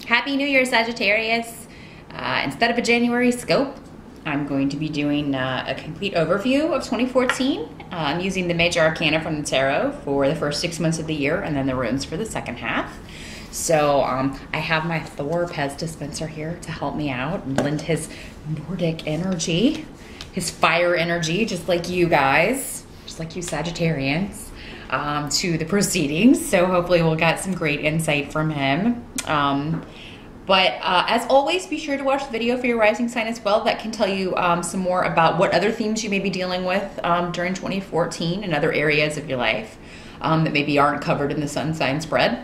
Happy New Year, Sagittarius. Instead of a January scope, I'm going to be doing a complete overview of 2014. I'm using the major arcana from the tarot for the first 6 months of the year and then the runes for the second half. So I have my Thor Pez dispenser here to help me out and lend his Nordic energy, his fire energy, just like you guys, just like you Sagittarians, to the proceedings. So hopefully we'll get some great insight from him. But as always, be sure to watch the video for your rising sign as well. That can tell you some more about what other themes you may be dealing with during 2014 and other areas of your life that maybe aren't covered in the sun sign spread.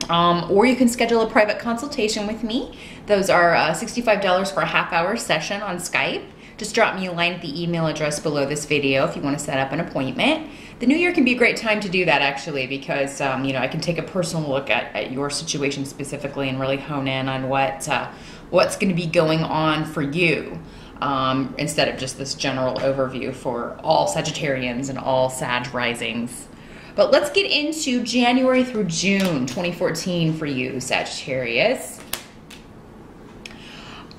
Or you can schedule a private consultation with me. Those are $65 for a half-hour session on Skype. Just drop me a line at the email address below this video if you want to set up an appointment. The new year can be a great time to do that, actually, because you know, I can take a personal look at your situation specifically and really hone in on what's going to be going on for you, instead of just this general overview for all Sagittarians and all Sag risings. But let's get into January through June 2014 for you, Sagittarius.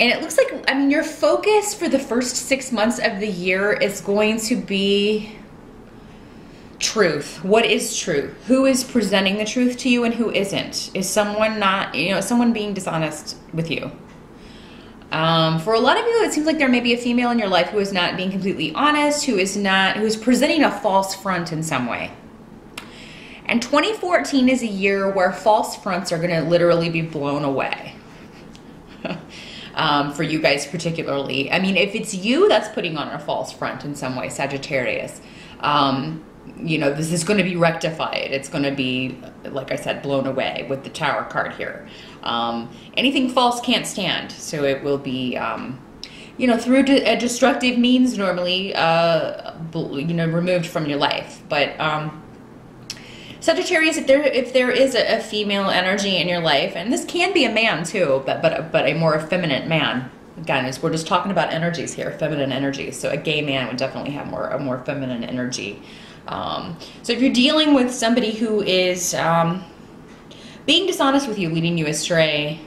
And it looks like, I mean, your focus for the first 6 months of the year is going to be truth. What is truth? Who is presenting the truth to you and who isn't? Is someone not, you know, someone being dishonest with you? For a lot of you, it seems like there may be a female in your life who is not being completely honest, who is presenting a false front in some way. And 2014 is a year where false fronts are going to literally be blown away. For you guys particularly. I mean, if it's you that's putting on a false front in some way, Sagittarius, you know, this is going to be rectified. It's going to be, like I said, blown away with the Tower card here. Anything false can't stand. So it will be, you know, through a destructive means normally, you know, removed from your life. But Sagittarius, if there is a female energy in your life, and this can be a man too, but a more effeminate man. Again, as we're just talking about energies here, feminine energies. So a gay man would definitely have a more feminine energy. So if you're dealing with somebody who is being dishonest with you, leading you astray,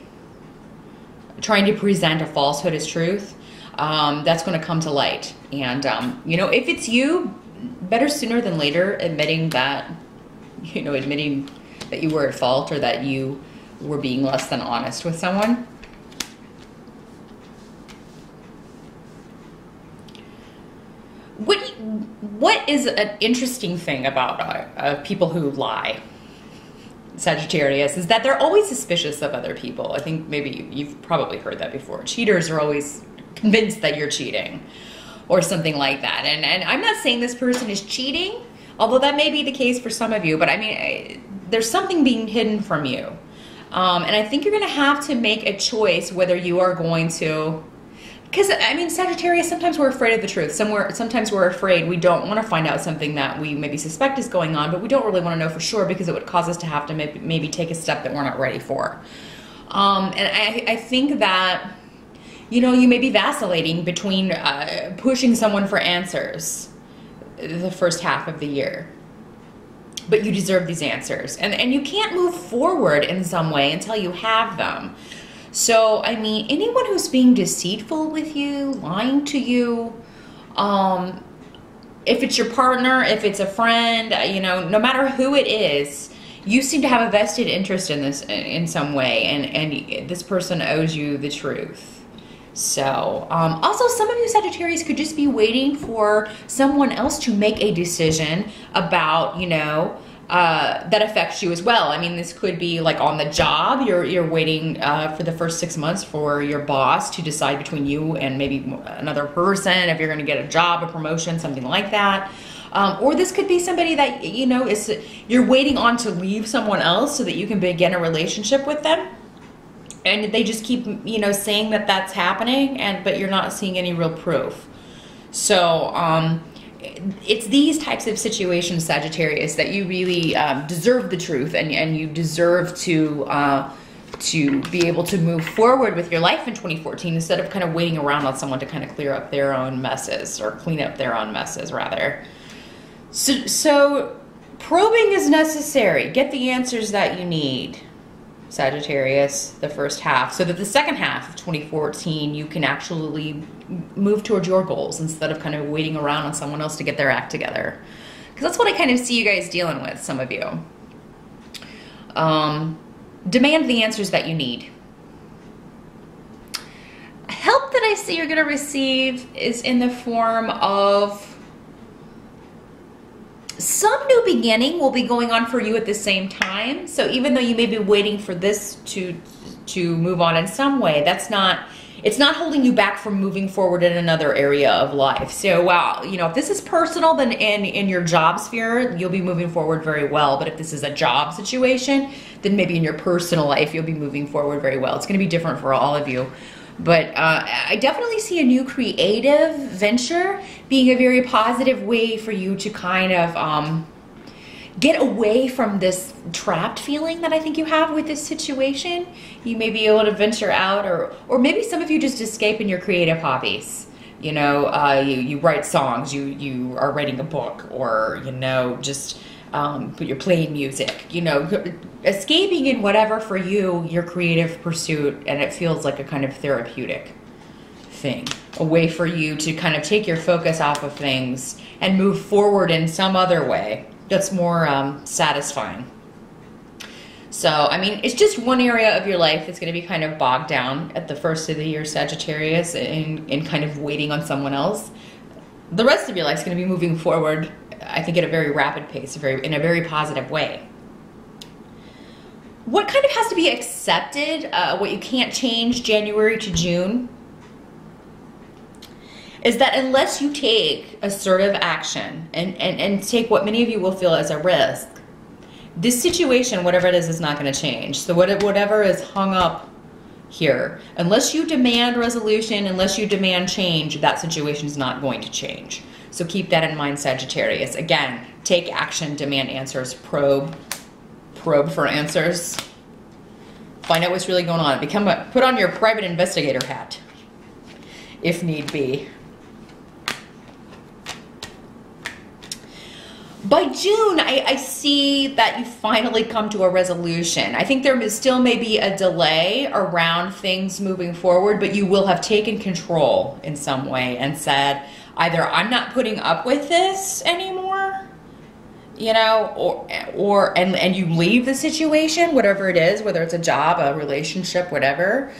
trying to present a falsehood as truth, that's going to come to light. And you know, if it's you, better sooner than later admitting that. You know, admitting that you were at fault or that you were being less than honest with someone. What is an interesting thing about people who lie, Sagittarius, is that they're always suspicious of other people. I think maybe you've probably heard that before. Cheaters are always convinced that you're cheating or something like that. And I'm not saying this person is cheating, although that may be the case for some of you, but I mean, there's something being hidden from you. And I think you're going to have to make a choice whether you are going to, because I mean, Sagittarius, sometimes we're afraid of the truth. Sometimes we're afraid we don't want to find out something that we maybe suspect is going on, but we don't really want to know for sure because it would cause us to have to maybe take a step that we're not ready for. And I think that, you know, you may be vacillating between pushing someone for answers the first half of the year, but you deserve these answers, and you can't move forward in some way until you have them. So I mean, anyone who's being deceitful with you, lying to you, if it's your partner, if it's a friend, you know, no matter who it is, you seem to have a vested interest in this in some way, and this person owes you the truth. So, also some of you Sagittarius could just be waiting for someone else to make a decision about, you know, that affects you as well. I mean, this could be like on the job. You're waiting for the first 6 months for your boss to decide between you and maybe another person, if you're going to get a job, a promotion, something like that. Or this could be somebody that, you know, you're waiting on to leave someone else so that you can begin a relationship with them. And they just keep, you know, saying that that's happening, but you're not seeing any real proof. So it's these types of situations, Sagittarius, that you really deserve the truth, and you deserve to be able to move forward with your life in 2014 instead of kind of waiting around on someone to kind of clear up their own messes, or clean up their own messes, rather. So probing is necessary. Get the answers that you need. Sagittarius, the first half, so that the second half of 2014 you can actually move towards your goals instead of kind of waiting around on someone else to get their act together. Because that's what I kind of see you guys dealing with, some of you. Demand the answers that you need. Help that I see you're going to receive is in the form of some new beginning will be going on for you at the same time. So even though you may be waiting for this to move on in some way, it's not holding you back from moving forward in another area of life. So wow, you know, if this is personal, then in your job sphere, you'll be moving forward very well. But if this is a job situation, then maybe in your personal life, you'll be moving forward very well. It's going to be different for all of you. But I definitely see a new creative venture being a very positive way for you to kind of get away from this trapped feeling that I think you have with this situation. You may be able to venture out, or maybe some of you just escape in your creative hobbies. You know, you write songs, you are writing a book, or, you know, just you're playing music, you know, escaping in whatever for you, your creative pursuit, and it feels like a kind of therapeutic thing, a way for you to kind of take your focus off of things and move forward in some other way that's more satisfying. So, I mean, it's just one area of your life that's going to be kind of bogged down at the first of the year, Sagittarius, in kind of waiting on someone else. The rest of your life is going to be moving forward, I think, at a very rapid pace, in a very positive way. What kind of has to be accepted, what you can't change January to June, is that unless you take assertive action and take what many of you will feel as a risk, this situation, whatever it is not going to change. So whatever is hung up here, unless you demand resolution, unless you demand change, that situation is not going to change. So keep that in mind, Sagittarius. Again, take action, demand answers, probe for answers. Find out what's really going on. Put on your private investigator hat, if need be. By June, I see that you finally come to a resolution. I think there still may be a delay around things moving forward, but you will have taken control in some way and said, either I'm not putting up with this anymore, you know, and you leave the situation, whatever it is, whether it's a job, a relationship, whatever.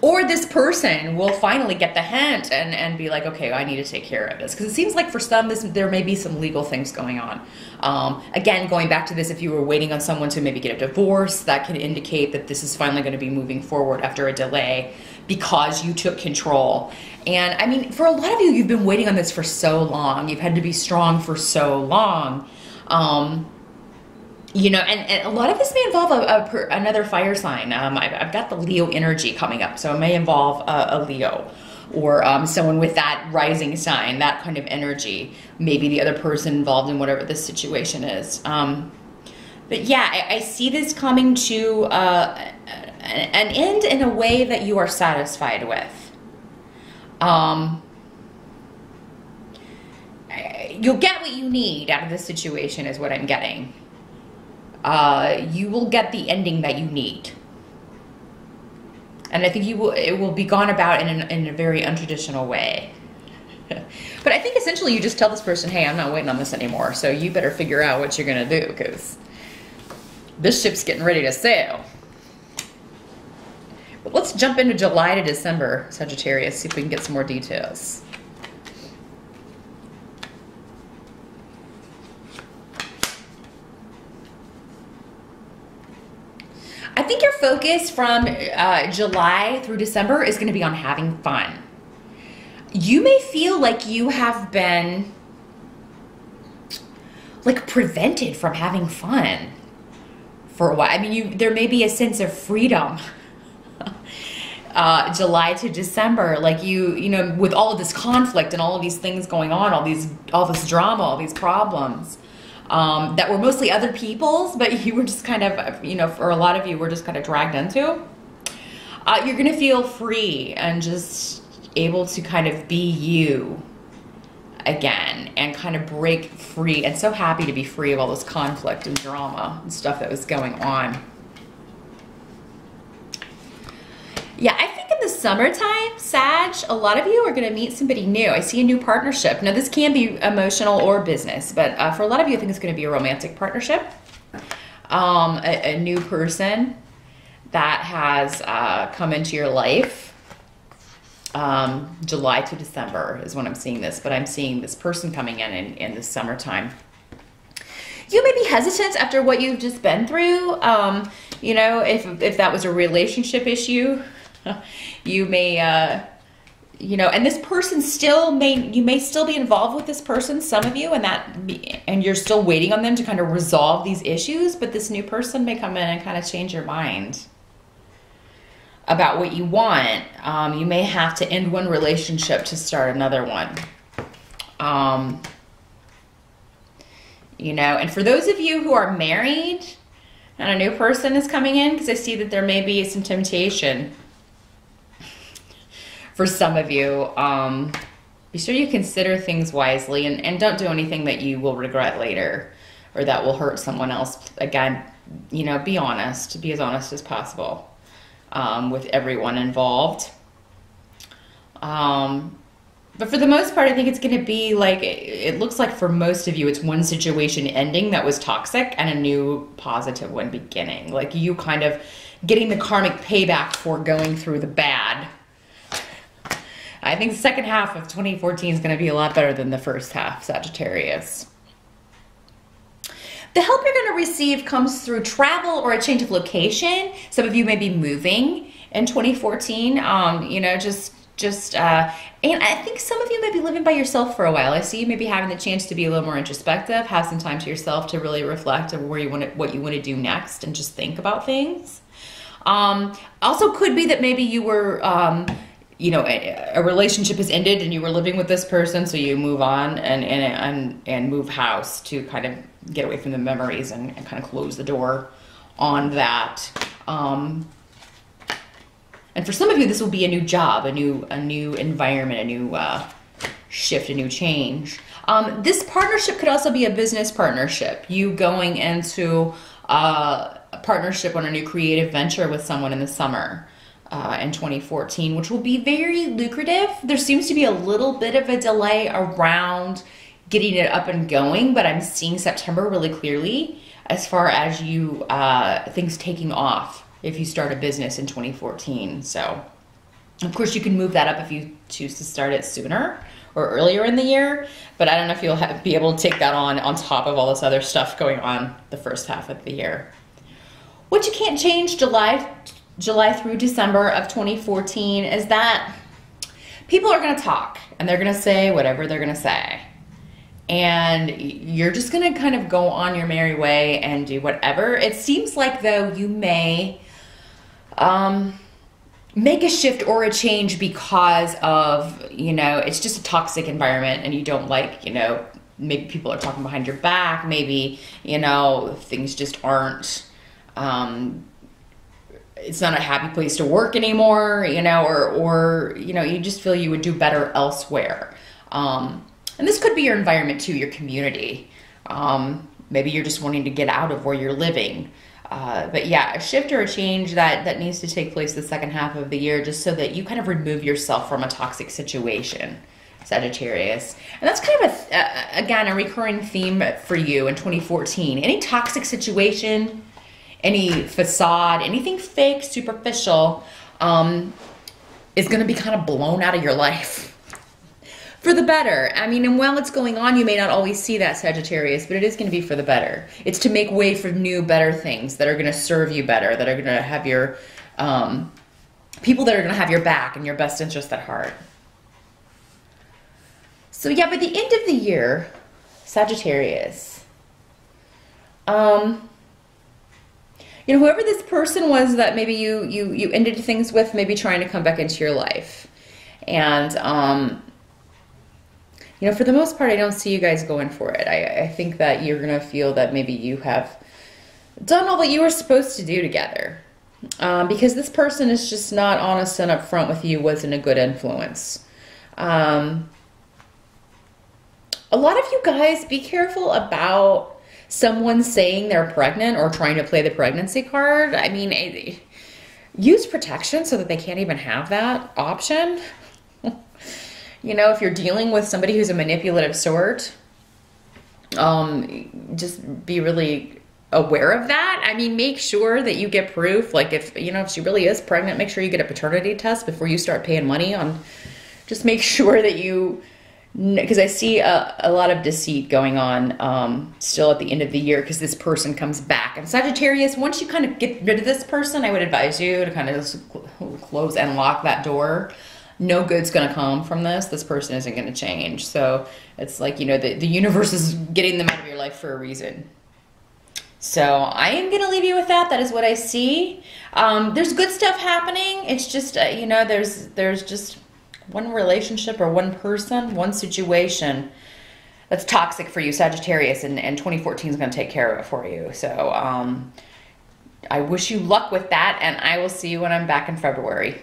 Or this person will finally get the hint and be like, okay, I need to take care of this. Because it seems like for some, there may be some legal things going on. Again, going back to this, if you were waiting on someone to maybe get a divorce, that can indicate that this is finally going to be moving forward after a delay because you took control. And I mean, for a lot of you, you've been waiting on this for so long. You've had to be strong for so long. You know, and a lot of this may involve another fire sign. I've got the Leo energy coming up, so it may involve a Leo or someone with that rising sign, that kind of energy. Maybe the other person involved in whatever this situation is. But yeah, I see this coming to an end in a way that you are satisfied with. You'll get what you need out of this situation is what I'm getting. You will get the ending that you need. And I think it will be gone about in a very untraditional way. But I think essentially you just tell this person, hey, I'm not waiting on this anymore, so you better figure out what you're going to do, because this ship's getting ready to sail. But let's jump into July to December, Sagittarius, see if we can get some more details. I think your focus from July through December is going to be on having fun. You may feel like you have been like prevented from having fun for a while. I mean, there may be a sense of freedom. July to December, like you know, with all of this conflict and all of these things going on, all this drama, all these problems. That were mostly other people's, but you were just kind of, you know, for a lot of you, were just kind of dragged into. You're going to feel free and just able to kind of be you again and kind of break free, and so happy to be free of all this conflict and drama and stuff that was going on. Yeah, I think in the summertime, Sag, a lot of you are going to meet somebody new. I see a new partnership. Now, this can be emotional or business, but for a lot of you, I think it's going to be a romantic partnership. A new person that has come into your life. July to December is when I'm seeing this, but I'm seeing this person coming in the summertime. You may be hesitant after what you've just been through. You know, if that was a relationship issue, you may, you know, and this person you may still be involved with this person, some of you, and you're still waiting on them to kind of resolve these issues, but this new person may come in and kind of change your mind about what you want. You may have to end one relationship to start another one. You know, and for those of you who are married and a new person is coming in, because I see that there may be some temptation for some of you, be sure you consider things wisely and don't do anything that you will regret later or that will hurt someone else. Again, you know, be honest, be as honest as possible. With everyone involved. But for the most part, I think it's going to be like, it looks like for most of you, it's one situation ending that was toxic and a new positive one beginning. Like you kind of getting the karmic payback for going through the bad. I think the second half of 2014 is going to be a lot better than the first half, Sagittarius. The help you're going to receive comes through travel or a change of location. Some of you may be moving in 2014, you know, and I think some of you may be living by yourself for a while. I see you may be having the chance to be a little more introspective, have some time to yourself to really reflect on what you want to do next and just think about things. Also could be that maybe you were, you know, a relationship has ended and you were living with this person, so you move on and move house to kind of get away from the memories and kind of close the door on that. And for some of you, this will be a new job, a new environment, a new shift, a new change. This partnership could also be a business partnership. You going into a partnership on a new creative venture with someone in the summer. In 2014, which will be very lucrative. There seems to be a little bit of a delay around getting it up and going, but I'm seeing September really clearly as far as you things taking off if you start a business in 2014. So, of course, you can move that up if you choose to start it sooner or earlier in the year, but I don't know if you'll be able to take that on top of all this other stuff going on the first half of the year. What you can't change July through December of 2014 is that people are going to talk and they're going to say whatever they're going to say. And you're just going to kind of go on your merry way and do whatever. It seems like, though, you may make a shift or a change because of, you know, it's just a toxic environment and you don't like, you know, maybe people are talking behind your back. Maybe, you know, things just aren't, it's not a happy place to work anymore, you know, or you know, you just feel you would do better elsewhere. And this could be your environment too, your community. Maybe you're just wanting to get out of where you're living. But yeah, a shift or a change that needs to take place the second half of the year, just so that you kind of remove yourself from a toxic situation, Sagittarius. And that's kind of, again, a recurring theme for you in 2014. Any toxic situation, any facade, anything fake, superficial, is going to be kind of blown out of your life for the better. I mean, and while it's going on, you may not always see that, Sagittarius, but it is going to be for the better. It's to make way for new, better things that are going to serve you better, that are going to have your, people that are going to have your back and your best interest at heart. So yeah, by the end of the year, Sagittarius, you know, whoever this person was that maybe you ended things with, maybe trying to come back into your life. And, you know, for the most part, I don't see you guys going for it. I think that you're going to feel that maybe you have done all that you were supposed to do together. Because this person is just not honest and upfront with you, wasn't a good influence. A lot of you guys, be careful about someone saying they're pregnant or trying to play the pregnancy card. I mean, use protection so that they can't even have that option. You know, if you're dealing with somebody who's a manipulative sort, just be really aware of that. I mean, make sure that you get proof. Like if, you know, if she really is pregnant, make sure you get a paternity test before you start paying money on, just make sure that you, because I see a lot of deceit going on still at the end of the year because this person comes back. And Sagittarius, once you kind of get rid of this person, I would advise you to kind of just close and lock that door. No good's going to come from this. This person isn't going to change. So it's like, you know, the universe is getting them out of your life for a reason. So I am going to leave you with that. That is what I see. There's good stuff happening. It's just, you know, there's just one relationship or one person, one situation that's toxic for you, Sagittarius, and 2014 is going to take care of it for you. So I wish you luck with that, and I will see you when I'm back in February.